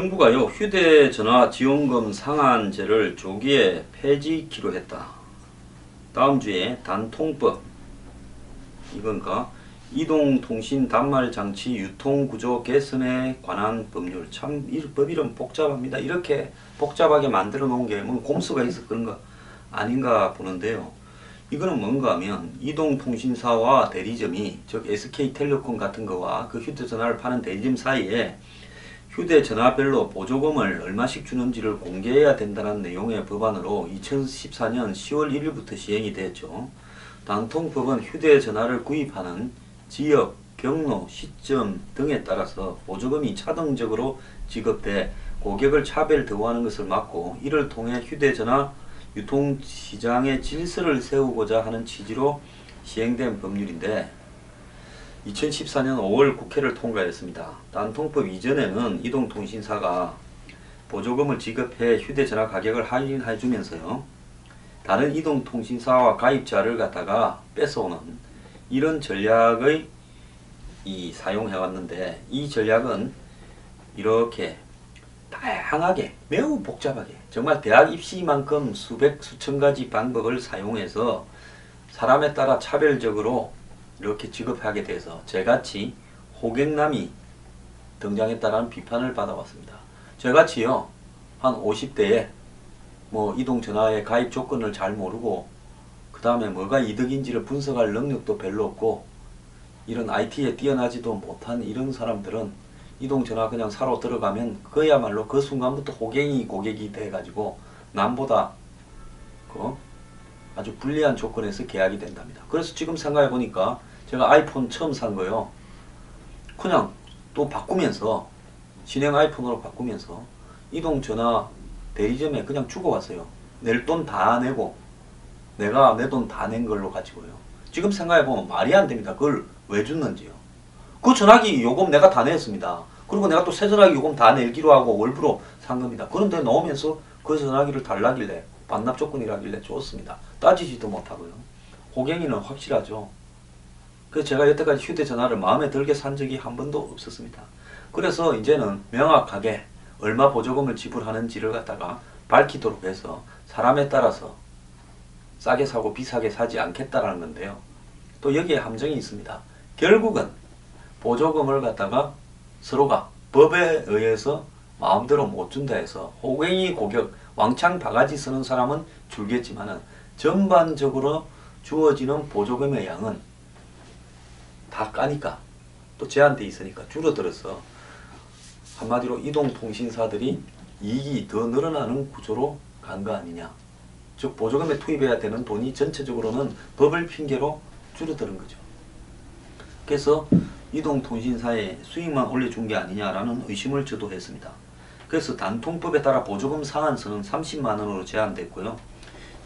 정부가요, 휴대전화 지원금 상한제를 조기에 폐지키로 했다. 다음 주에 단통법, 이건가? 이동통신 단말장치 유통구조 개선에 관한 법률. 참, 이 법 이름 복잡합니다. 이렇게 복잡하게 만들어 놓은 게 뭐 꼼수가 있어 그런 거 아닌가 보는데요. 이거는 뭔가 하면 이동통신사와 대리점이, 즉 SK텔레콤 같은 거와 그 휴대전화를 파는 대리점 사이에 휴대전화별로 보조금을 얼마씩 주는지를 공개해야 된다는 내용의 법안으로 2014년 10월 1일부터 시행이 됐죠. 단통법은 휴대전화를 구입하는 지역, 경로, 시점 등에 따라서 보조금이 차등적으로 지급돼 고객을 차별 대우하는 것을 막고, 이를 통해 휴대전화 유통시장의 질서를 세우고자 하는 취지로 시행된 법률인데 2014년 5월 국회를 통과했습니다. 단통법 이전에는 이동통신사가 보조금을 지급해 휴대전화 가격을 할인해주면서요, 다른 이동통신사와 가입자를 갖다가 뺏어오는 이런 전략의 사용해왔는데, 이 전략은 이렇게 다양하게 매우 복잡하게 정말 대학 입시만큼 수천 가지 방법을 사용해서 사람에 따라 차별적으로 이렇게 지급하게 돼서 저같이 호갱남이 등장했다라는 비판을 받아왔습니다. 저같이요, 한 50대에 뭐 이동전화의 가입 조건을 잘 모르고 그 다음에 뭐가 이득인지를 분석할 능력도 별로 없고 이런 IT에 뛰어나지도 못한 이런 사람들은 이동전화 그냥 사러 들어가면 그야말로 그 순간부터 호갱이 고객이 돼가지고 남보다 아주 불리한 조건에서 계약이 된답니다. 그래서 지금 생각해보니까 제가 아이폰 처음 산 거요, 그냥 또 바꾸면서 신형 아이폰으로 바꾸면서 이동전화 대리점에 그냥 주고 왔어요. 낼 돈 다 내고 내가 내 돈 다 낸 걸로 가지고요. 지금 생각해보면 말이 안 됩니다. 그걸 왜 줬는지요. 그 전화기 요금 내가 다 냈습니다. 그리고 내가 또 새 전화기 요금 다 내기로 하고 월부로 산 겁니다. 그런데 넣으면서 그 전화기를 달라길래 반납 조건이라길래 줬습니다. 따지지도 못하고요. 호갱이는 확실하죠. 그래서 제가 여태까지 휴대전화를 마음에 들게 산 적이 한 번도 없었습니다. 그래서 이제는 명확하게 얼마 보조금을 지불하는지를 갖다가 밝히도록 해서 사람에 따라서 싸게 사고 비싸게 사지 않겠다라는 건데요. 또 여기에 함정이 있습니다. 결국은 보조금을 갖다가 서로가 법에 의해서 마음대로 못 준다 해서 호갱이 고객, 왕창 바가지 쓰는 사람은 줄겠지만은 전반적으로 주어지는 보조금의 양은 다 까니까 또 제한돼 있으니까 줄어들어서 한마디로 이동통신사들이 이익이 더 늘어나는 구조로 간 거 아니냐. 즉 보조금에 투입해야 되는 돈이 전체적으로는 법을 핑계로 줄어드는 거죠. 그래서 이동통신사의 수익만 올려준 게 아니냐라는 의심을 저도 했습니다. 그래서 단통법에 따라 보조금 상한선은 30만원으로 제한됐고요.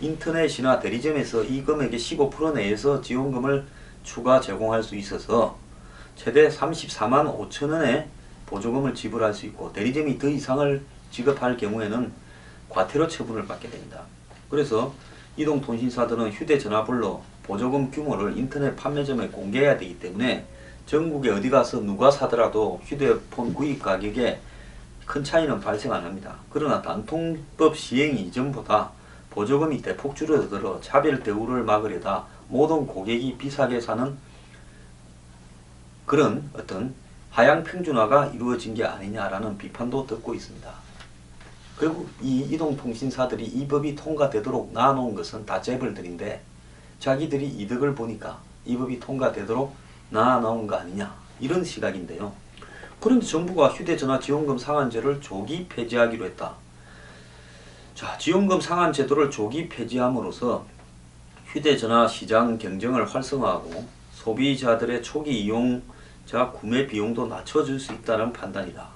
인터넷이나 대리점에서 이 금액의 15% 내에서 지원금을 추가 제공할 수 있어서 최대 34만 5천원의 보조금을 지불할 수 있고, 대리점이 더 이상을 지급할 경우에는 과태료 처분을 받게 됩니다. 그래서 이동통신사들은 휴대전화별로 보조금 규모를 인터넷 판매점에 공개해야 되기 때문에 전국에 어디 가서 누가 사더라도 휴대폰 구입 가격에 큰 차이는 발생 안 합니다. 그러나 단통법 시행 이전보다 보조금이 대폭 줄어들어 차별 대우를 막으려다 모든 고객이 비싸게 사는 그런 어떤 하향 평준화가 이루어진 게 아니냐라는 비판도 듣고 있습니다. 결국 이 이동통신사들이 이 법이 통과되도록 놔놓은 것은 다 재벌들인데 자기들이 이득을 보니까 이 법이 통과되도록 놔놓은 거 아니냐, 이런 시각인데요. 그런데 정부가 휴대전화 지원금 상한제를 조기 폐지하기로 했다. 자, 지원금 상한 제도를 조기 폐지함으로써 휴대전화 시장 경쟁을 활성화하고 소비자들의 초기 이용자 구매 비용도 낮춰줄 수 있다는 판단이다.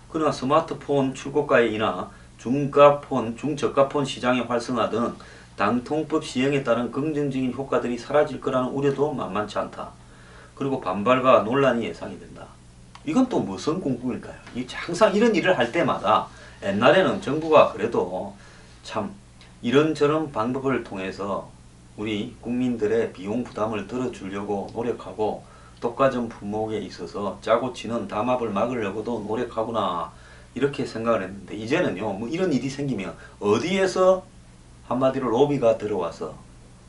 그러나 스마트폰 출고가에 인하 중저가폰 시장의 활성화 등 단통법 시행에 따른 긍정적인 효과들이 사라질 거라는 우려도 만만치 않다. 그리고 반발과 논란이 예상이 된다. 이건 또 무슨 공국일까요? 항상 이런 일을 할 때마다 옛날에는 정부가 그래도 참 이런저런 방법을 통해서 우리 국민들의 비용 부담을 덜어주려고 노력하고 독과점 품목에 있어서 짜고 치는 담합을 막으려고도 노력하구나, 이렇게 생각을 했는데 이제는요 뭐 이런 일이 생기면 어디에서 한마디로 로비가 들어와서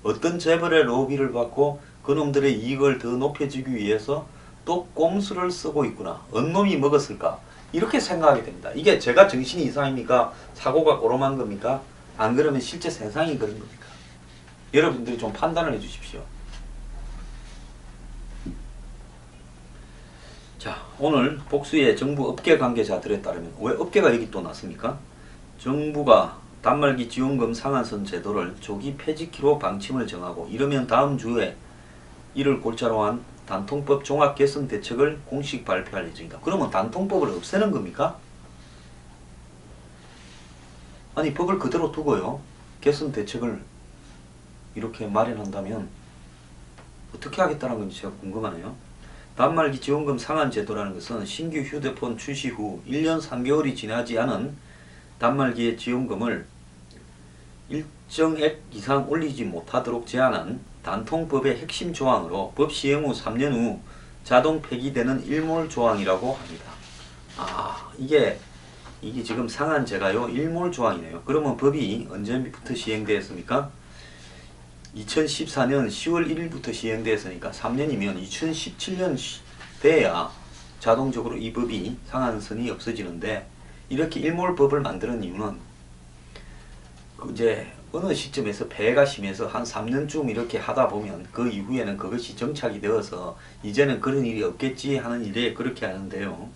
어떤 재벌의 로비를 받고 그놈들의 이익을 더 높여주기 위해서 또 꼼수를 쓰고 있구나. 언놈이 먹었을까? 이렇게 생각하게 됩니다. 이게 제가 정신이 이상입니까? 사고가 꼬롬한 겁니까? 안 그러면 실제 세상이 그런 겁니까? 여러분들이 좀 판단을 해 주십시오. 자, 오늘 복수의 정부 업계 관계자들에 따르면 왜 업계가 여기 또 났습니까? 정부가 단말기 지원금 상한선 제도를 조기 폐지키로 방침을 정하고 이러면 다음 주에 이를 골자로 한 단통법 종합 개선 대책을 공식 발표할 예정이다. 그러면 단통법을 없애는 겁니까? 아니 법을 그대로 두고요. 개선 대책을 이렇게 마련한다면 어떻게 하겠다는 건지 제가 궁금하네요. 단말기 지원금 상한 제도라는 것은 신규 휴대폰 출시 후 1년 3개월이 지나지 않은 단말기의 지원금을 일정액 이상 올리지 못하도록 제한한 단통법의 핵심 조항으로 법 시행 후 3년 후 자동 폐기되는 일몰 조항이라고 합니다. 이게 지금 상한제가요 일몰 조항이네요. 그러면 법이 언제부터 시행되었습니까? 2014년 10월 1일부터 시행되었으니까 3년이면 2017년 돼야 자동적으로 이 법이 상한선이 없어지는데 이렇게 일몰법을 만드는 이유는 이제 어느 시점에서 폐해가 심해서 한 3년쯤 이렇게 하다 보면 그 이후에는 그것이 정착이 되어서 이제는 그런 일이 없겠지 하는 일에 그렇게 하는데요.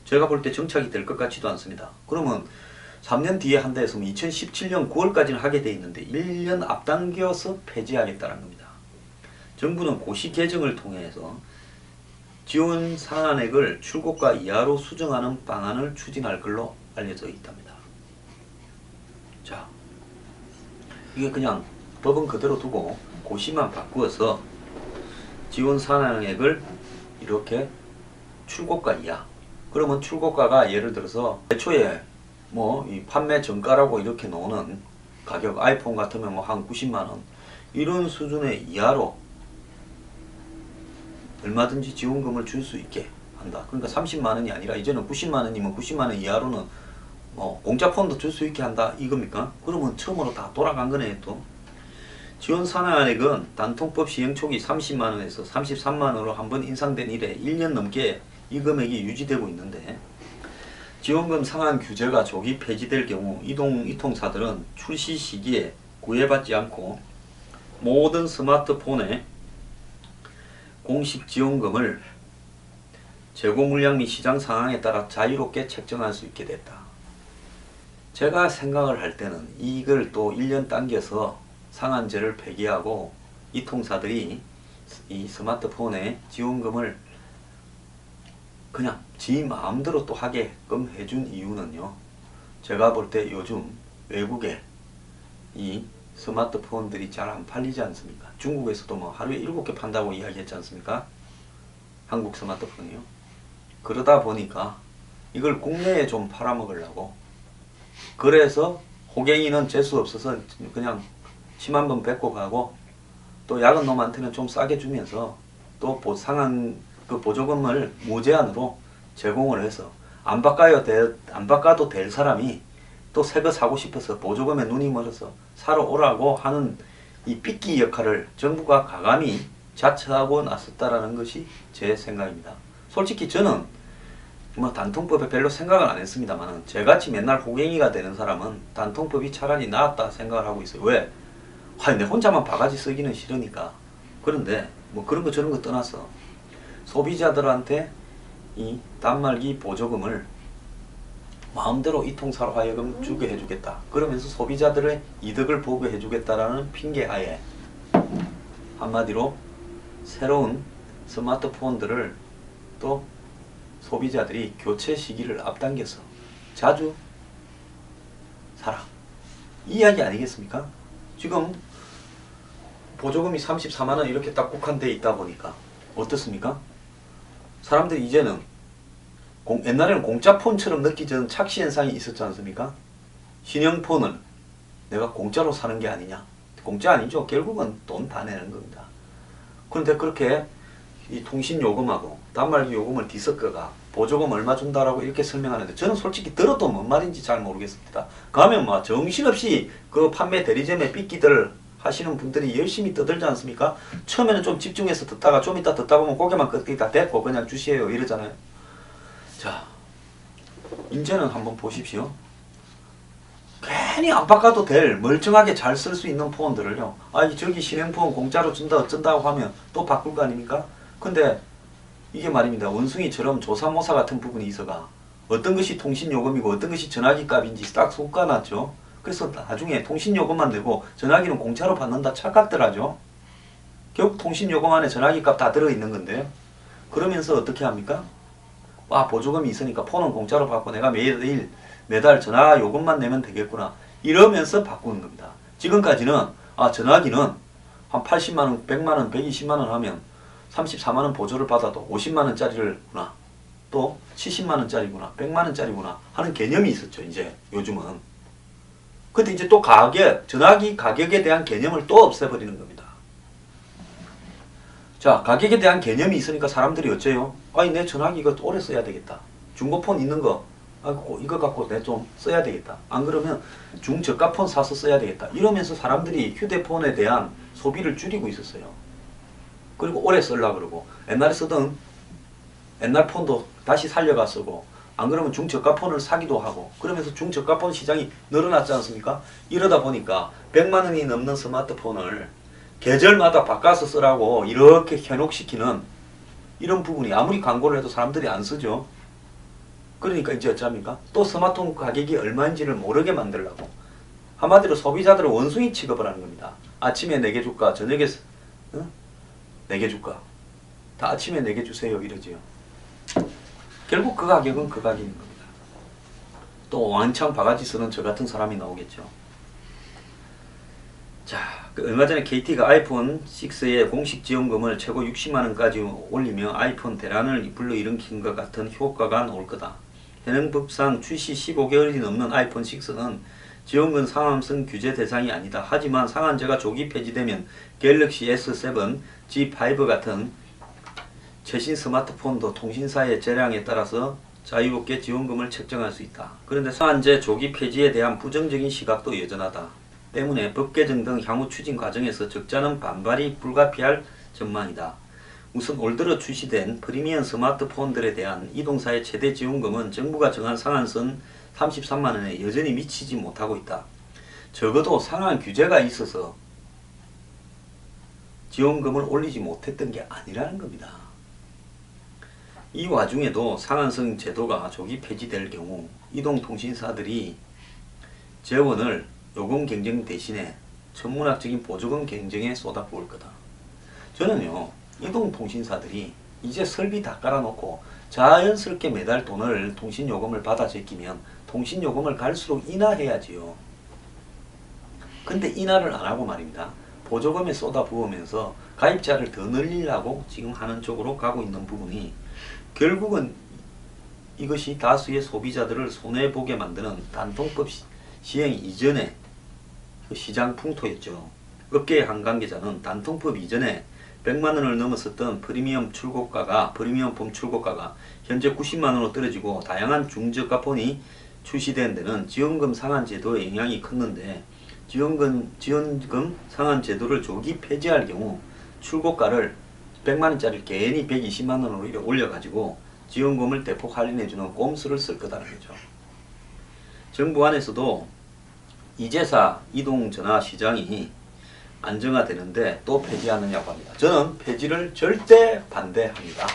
제가 볼 때 정착이 될 것 같지도 않습니다. 그러면 3년 뒤에 한다 했으면 2017년 9월까지는 하게 돼 있는데 1년 앞당겨서 폐지하겠다는 겁니다. 정부는 고시 개정을 통해서 지원 상한액을 출고가 이하로 수정하는 방안을 추진할 걸로 알려져 있답니다. 자, 이게 그냥 법은 그대로 두고 고시만 바꾸어서 지원 상한액을 이렇게 출고가 이하. 그러면 출고가가 예를 들어서 애초에 뭐 이 판매 정가라고 이렇게 놓는 가격 아이폰 같으면 뭐 한 90만원 이런 수준의 이하로 얼마든지 지원금을 줄 수 있게 한다. 그러니까 30만원이 아니라 이제는 90만원이면 90만원 이하로는 뭐 공짜 폰도 줄 수 있게 한다 이겁니까? 그러면 처음으로 다 돌아간 거네. 또 지원 상한액은 단통법 시행 초기 30만원에서 33만원으로 한번 인상된 이래 1년 넘게 이 금액이 유지되고 있는데 지원금 상한 규제가 조기 폐지될 경우 이통사들은 출시 시기에 구애받지 않고 모든 스마트폰에 공식 지원금을 재고 물량 및 시장 상황에 따라 자유롭게 책정할 수 있게 됐다. 제가 생각을 할 때는 이걸 또 1년 당겨서 상한제를 폐기하고 이통사들이 이 스마트폰에 지원금을 그냥 지 마음대로 또 하게끔 해준 이유는요. 제가 볼 때 요즘 외국에 이 스마트폰들이 잘 안 팔리지 않습니까? 중국에서도 뭐 하루에 7개 판다고 이야기했지 않습니까? 한국 스마트폰이요. 그러다 보니까 이걸 국내에 좀 팔아먹으려고 그래서 호갱이는 재수 없어서 그냥 침 한 번 뱉고 가고 또 약은 놈한테는 좀 싸게 주면서 또 상한 그 보조금을 무제한으로 제공을 해서 안 바꿔도 될 사람이 또 새 거 사고 싶어서 보조금에 눈이 멀어서 사러 오라고 하는 이 삐끼 역할을 정부가 가감히 자처하고 나섰다라는 것이 제 생각입니다. 솔직히 저는 뭐 단통법에 별로 생각을 안 했습니다만 저같이 맨날 호갱이가 되는 사람은 단통법이 차라리 나았다 생각을 하고 있어요. 왜? 내 혼자만 바가지 쓰기는 싫으니까. 그런데 뭐 그런 거 저런 거 떠나서 소비자들한테 이 단말기 보조금을 마음대로 이통사로 하여금 주게 해주겠다. 그러면서 소비자들의 이득을 보게 해주겠다라는 핑계하에 한마디로 새로운 스마트폰들을 또 소비자들이 교체 시기를 앞당겨서 자주 사라. 이 이야기 아니겠습니까? 지금 보조금이 34만원 이렇게 딱 국한되어 있다 보니까 어떻습니까? 사람들이 이제는 옛날에는 공짜 폰처럼 느끼던 착시 현상이 있었지 않습니까? 신형폰을 내가 공짜로 사는 게 아니냐. 공짜 아니죠. 결국은 돈 다 내는 겁니다. 그런데 그렇게 이 통신요금하고 단말기 요금을 뒤섞어가 보조금 얼마 준다라고 이렇게 설명하는데 저는 솔직히 들어도 뭔 말인지 잘 모르겠습니다. 가면 뭐 정신없이 그 판매 대리점에 삐끼들 하시는 분들이 열심히 떠들지 않습니까? 처음에는 좀 집중해서 듣다가 좀 이따 듣다 보면 고개만 끄덕이다 됐고 그냥 주시에요 이러잖아요. 자, 이제는 한번 보십시오. 괜히 안 바꿔도 될 멀쩡하게 잘 쓸 수 있는 폰들을요. 아, 저기 실행폰 공짜로 준다 어쩐다고 하면 또 바꿀 거 아닙니까? 근데 이게 말입니다. 원숭이처럼 조사모사 같은 부분이 있어가 어떤 것이 통신요금이고 어떤 것이 전화기 값인지 딱 솎아놨죠. 그래서 나중에 통신요금만 내고 전화기는 공짜로 받는다 착각들 하죠. 결국 통신요금 안에 전화기 값 다 들어있는 건데요. 그러면서 어떻게 합니까? 아, 보조금이 있으니까 폰은 공짜로 받고 내가 매달 전화 요금만 내면 되겠구나. 이러면서 바꾸는 겁니다. 지금까지는 전화기는 한 80만원, 100만원, 120만원 하면 34만원 보조를 받아도 50만원짜리구나. 또 70만원짜리구나. 100만원짜리구나. 하는 개념이 있었죠. 이제 요즘은. 근데 이제 또 전화기 가격에 대한 개념을 또 없애버리는 겁니다. 자, 가격에 대한 개념이 있으니까 사람들이 어째요? 아니, 내 전화기 이거 오래 써야 되겠다. 중고폰 있는 거, 이거 갖고 내 좀 써야 되겠다. 안 그러면 중저가폰 사서 써야 되겠다. 이러면서 사람들이 휴대폰에 대한 소비를 줄이고 있었어요. 그리고 오래 쓰려고 그러고, 옛날에 쓰던 옛날 폰도 다시 살려가 쓰고, 안 그러면 중저가폰을 사기도 하고, 그러면서 중저가폰 시장이 늘어났지 않습니까? 이러다 보니까 100만원이 넘는 스마트폰을 계절마다 바꿔서 쓰라고 이렇게 현혹시키는 이런 부분이 아무리 광고를 해도 사람들이 안 쓰죠. 그러니까 이제 어쩝니까? 또 스마트폰 가격이 얼마인지를 모르게 만들려고 한마디로 소비자들을 원숭이 취급을 하는 겁니다. 아침에 4개 줄까? 저녁에 4개 줄까? 다 아침에 4개 주세요 이러지요. 결국 그 가격은 그 가격인 겁니다. 또 왕창 바가지 쓰는 저 같은 사람이 나오겠죠. 자, 얼마 전에 KT가 아이폰 6의 공식 지원금을 최고 60만원까지 올리며 아이폰 대란을 불러일으킨 것 같은 효과가 나올 거다. 현행법상 출시 15개월이 넘는 아이폰 6는 지원금 상한선 규제 대상이 아니다. 하지만 상한제가 조기 폐지되면 갤럭시 S7, G5 같은 최신 스마트폰도 통신사의 재량에 따라서 자유롭게 지원금을 책정할 수 있다. 그런데 상한제 조기 폐지에 대한 부정적인 시각도 여전하다. 때문에 법 개정 등 향후 추진 과정에서 적잖은 반발이 불가피할 전망이다. 우선 올 들어 출시된 프리미엄 스마트폰들에 대한 이동사의 최대 지원금은 정부가 정한 상한선 33만원에 여전히 미치지 못하고 있다. 적어도 상한 규제가 있어서 지원금을 올리지 못했던 게 아니라는 겁니다. 이 와중에도 상한선 제도가 조기 폐지될 경우 이동통신사들이 재원을 요금 경쟁 대신에 천문학적인 보조금 경쟁에 쏟아부을 거다. 저는요, 이동통신사들이 이제 설비 다 깔아놓고 자연스럽게 매달 돈을 통신요금을 받아 제끼면 통신요금을 갈수록 인하해야지요. 근데 인하를 안 하고 말입니다. 보조금에 쏟아부으면서 가입자를 더 늘리려고 지금 하는 쪽으로 가고 있는 부분이 결국은 이것이 다수의 소비자들을 손해보게 만드는 단통법 시행 이전의 그 시장 풍토였죠. 업계의 한 관계자는 단통법 이전에 100만원을 넘었었던 프리미엄 폰 출고가가 현재 90만원으로 떨어지고 다양한 중저가 폰이 출시된 데는 지원금 상한 제도의 영향이 컸는데 지원금 상한 제도를 조기 폐지할 경우 출고가를 100만원짜리를 괜히 120만원으로 올려가지고 지원금을 대폭 할인해주는 꼼수를 쓸 거다는 거죠. 정부 안에서도 이제사 이동전화 시장이 안정화되는데 또 폐지하느냐고 합니다. 저는 폐지를 절대 반대합니다.